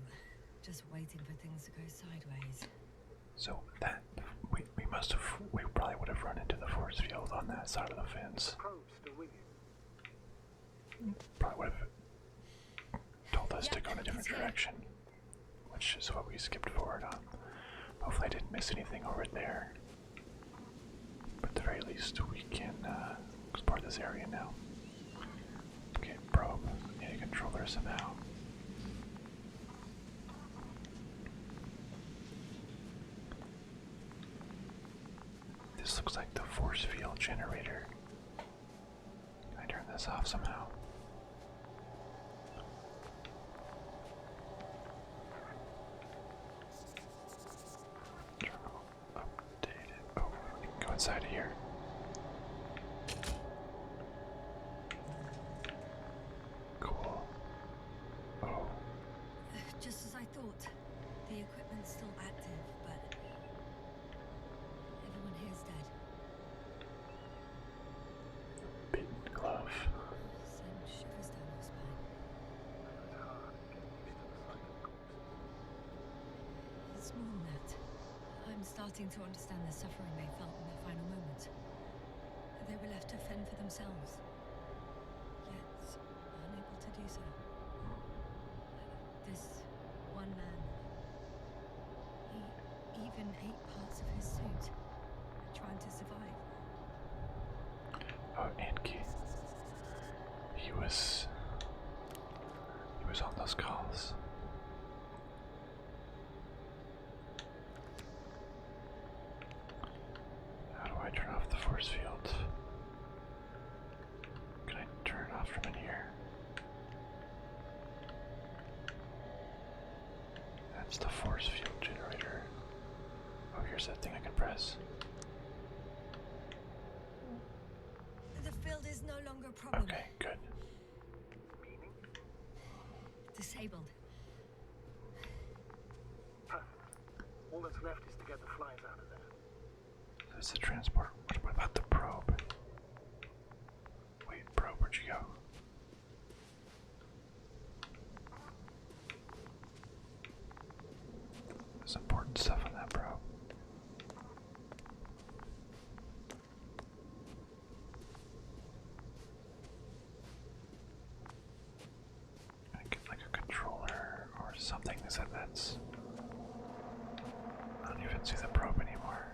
Just waiting for things to go sideways. So that we probably would have run into the force field on that side of the fence. Probe's still with you. Probably would have told us to Yep, go in a different it's here. direction, which is what we skipped forward on. Hopefully I didn't miss anything over there. But at the very least we can explore this area now. Okay, probe. Need a controller somehow. This looks like the force field generator. Can I turn this off somehow? Terminal updated. Oh, we can go inside of here. Cool. Oh, Just as I thought. The equipment's still active, but everyone here's dead. bitten glove. Send shivers down my spine. It's hard getting used to the sight of corpses. more than that. I'm starting to understand the suffering they felt in their final moments. They were left to fend for themselves, yet unable to do so. This one man, he even ate parts of his suit, trying to survive. Oh, Anki. He was on those calls. How do I turn off the force field? Can I turn it off from in here? That's the force field generator. Oh, here's that thing I can press. The field is no longer a problem. Okay, good. Meaning? Disabled. Perfect. All that's left is to get the flies out of there. That's the transport. What about the probe? Wait, probe, where'd you go? There's important stuff on that probe. I get like a controller or something. Is that's? I don't even see the probe anymore.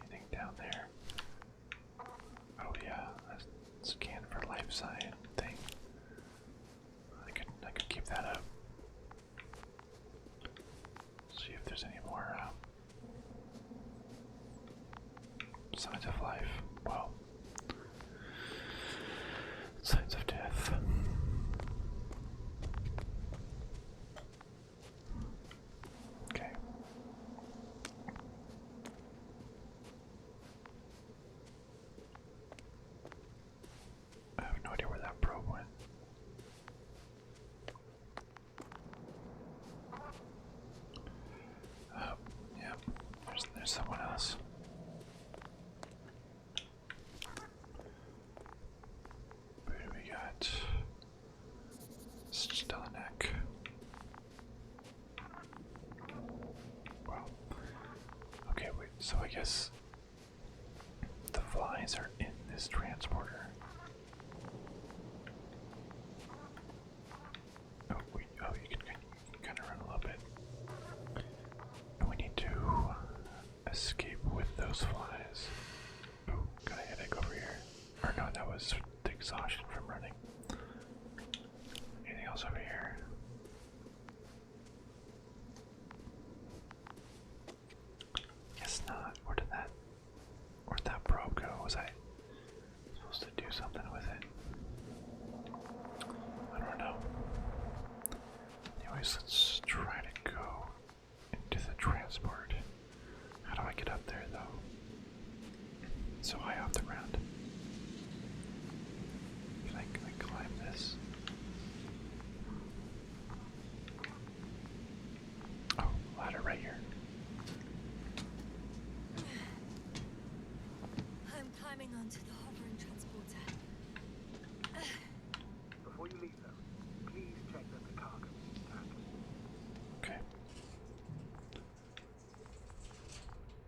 Anything down there? Oh yeah, a scan for life science thing. I could keep that up. See if there's any more signs of life. Well, signs of death. Okay. I have no idea where that probe went. Yeah, there's someone else. Who do we got? Stelinek. Wow. Okay, wait, so I guess the flies are in this transporter. You can kind of run a little bit. And we need to escape with those flies. Ooh, got a headache over here. Or no, that was the exhaustion from running. Anything else over here? Guess not. Where'd that probe go? Was I supposed to do something with it? I don't know. Anyways, let's try to go into the transport. How do I get up there, though? It's so high off the ground. Can I climb this? Oh, ladder right here. I'm climbing onto the hovering transporter. Before you leave, though, please check that the cargo is intact. Okay.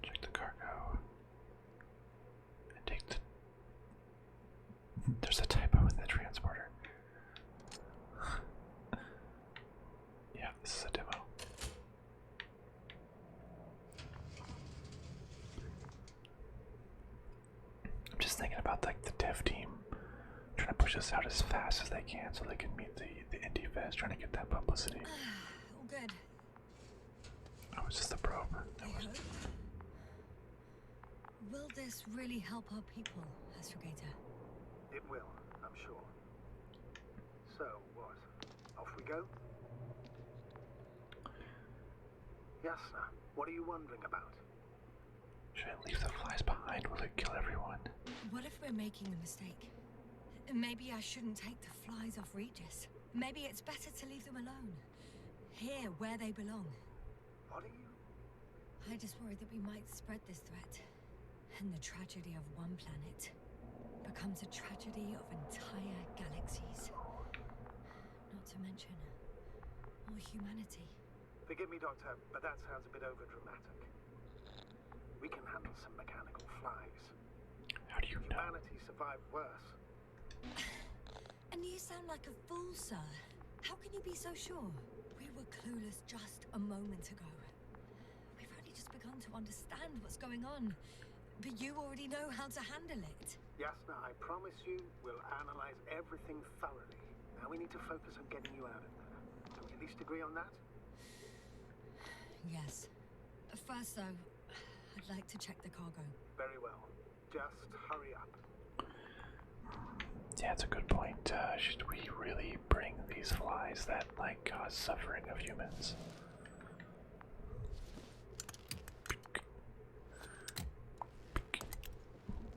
Check the cargo. And take the... There's a typo in the transporter. Yeah, this is a demo. I'm just thinking about like the dev team trying to push this out as fast as they can so they can meet the Indie Fest, trying to get that publicity. All good. Oh, it's just the probe. That was... Will this really help our people, Astrogator? It will, I'm sure. So, what? Off we go? Yasna, what are you wondering about? Should I leave the flies behind? Will it kill everyone? What if we're making a mistake? Maybe I shouldn't take the flies off Regis. Maybe it's better to leave them alone. Here, where they belong. What are you? I just worry that we might spread this threat. And the tragedy of one planet becomes a tragedy of entire galaxies. Not to mention more humanity. Forgive me, Doctor, but that sounds a bit overdramatic. We can handle some mechanical flies. How do you know? Humanity survived worse. And you sound like a fool, sir. How can you be so sure? We were clueless just a moment ago. We've only just begun to understand what's going on. But you already know how to handle it. Yasna, I promise you, we'll analyze everything thoroughly. Now we need to focus on getting you out of there. Can we at least agree on that? Yes. First, though, I'd like to check the cargo. Very well. Just hurry up. Yeah, it's a good point. Should we really bring these flies that, like, cause suffering of humans?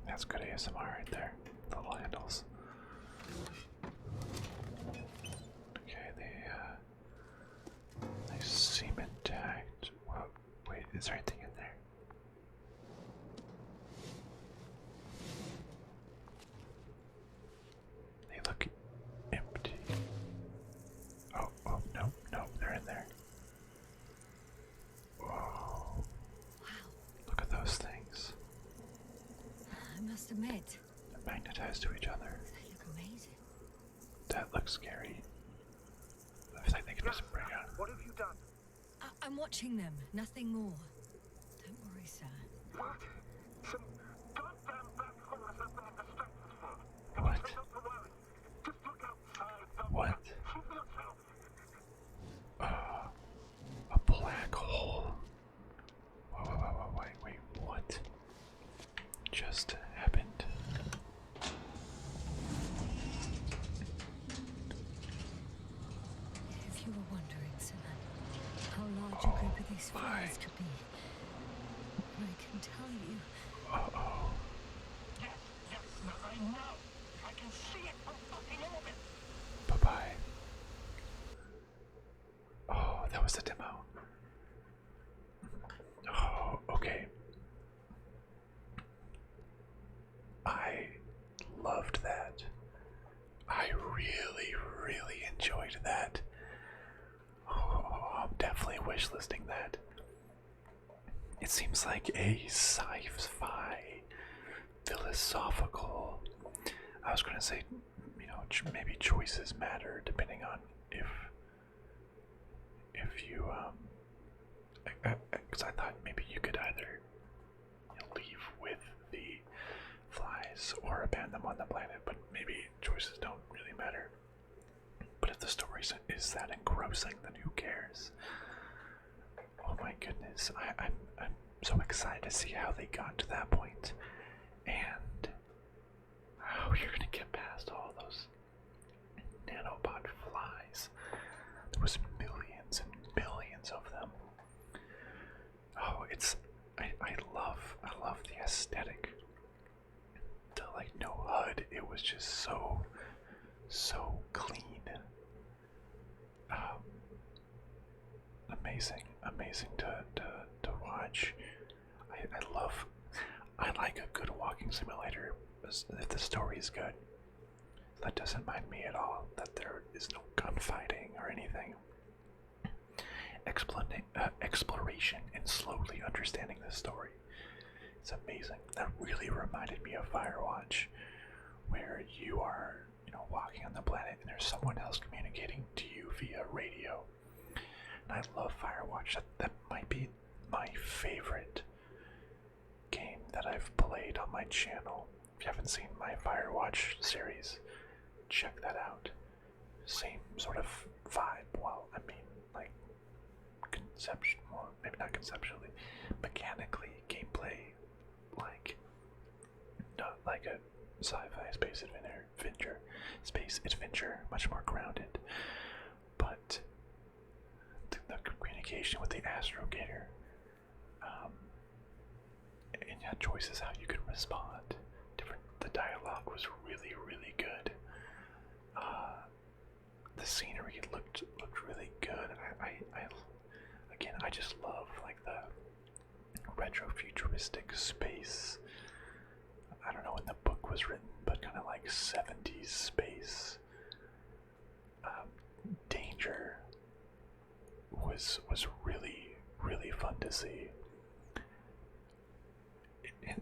That's good ASMR right there. The little handles. Okay, they seem intact. Whoa, wait, is there anything in there? They look empty. Oh, no, they're in there. Whoa. Wow. Look at those things. I must admit, They're magnetized to each other. they look amazing. That looks scary. I feel like they can just bring out. What have you done? I'm watching them, nothing more. Don't worry, sir. What? Some goddamn black hole has opened in the stratosphere. What? Not to worry. Just look outside. What? See for yourself. A black hole. Whoa, wait, what just happened? If you were wondering, sir, how large a group of these flies could be, I can tell you. Uh-oh. Yes, no, I know. I can see it from fucking orbit. Bye-bye. Oh, that was the demo. Oh, okay. I loved that. I really enjoyed that. Oh, I'm definitely wishlisting that. It seems like a sci-fi, philosophical. I was going to say, you know, maybe choices matter depending on if you because I thought maybe you could either, you know, leave with the flies or abandon them on the planet, but maybe choices don't really matter. But if the story is that engrossing, then who cares? Oh my goodness, I'm so excited to see how they got to that point, and how you're gonna get past all those nanobot flies. There was millions and millions of them. Oh, I love the aesthetic. The like no HUD, it was just so clean. Amazing to watch. I like a good walking simulator if the story is good. That doesn't mind me at all that there is no gunfighting or anything. Exploration and slowly understanding the story. It's amazing. That really reminded me of Firewatch, where you are, you know, walking on the planet and there's someone else communicating to you via radio. And I love Firewatch. That might be my favorite game that I've played on my channel. If you haven't seen my Firewatch series, check that out. Same sort of vibe. Well, I mean, like well, maybe not conceptually, mechanically, gameplay, like not like a sci-fi space adventure, much more grounded. But the communication with the astrogator, and you had choices how you could respond. The dialogue was really good. The scenery looked really good. I just love like the retro futuristic space. I don't know when the book was written, but kind of like 70s space. Danger, was really fun to see.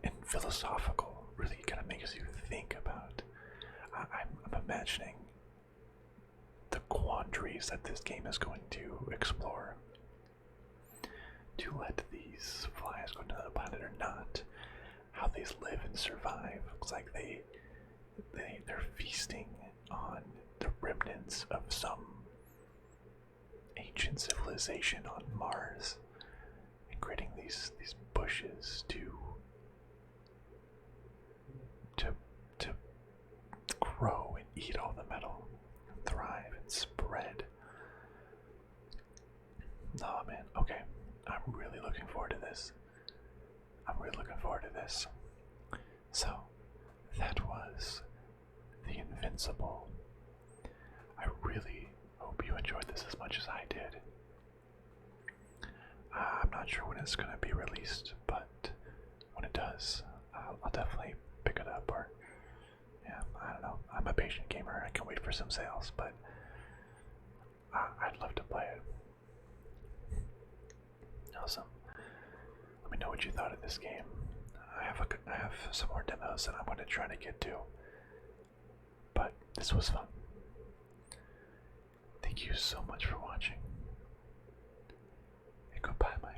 And philosophical, really kind of makes you think about. I'm imagining the quandaries that this game is going to explore. To let these flies go to another planet or not, how they live and survive. Looks like they're feasting on the remnants of some ancient civilization on Mars and creating these bushes to grow and eat all the metal and thrive and spread. Oh man, okay. I'm really looking forward to this. So, that was the Invincible. I really hope you enjoyed this as much as I did. I'm not sure when it's going to be released, but when it does, I'll definitely pick it up. Or, yeah, I don't know. I'm a patient gamer. I can't wait for some sales, but I'd love to play it. Awesome. Let me know what you thought of this game. I have some more demos that I'm going to try to get to, but this was fun. Thank you so much for watching, and goodbye, my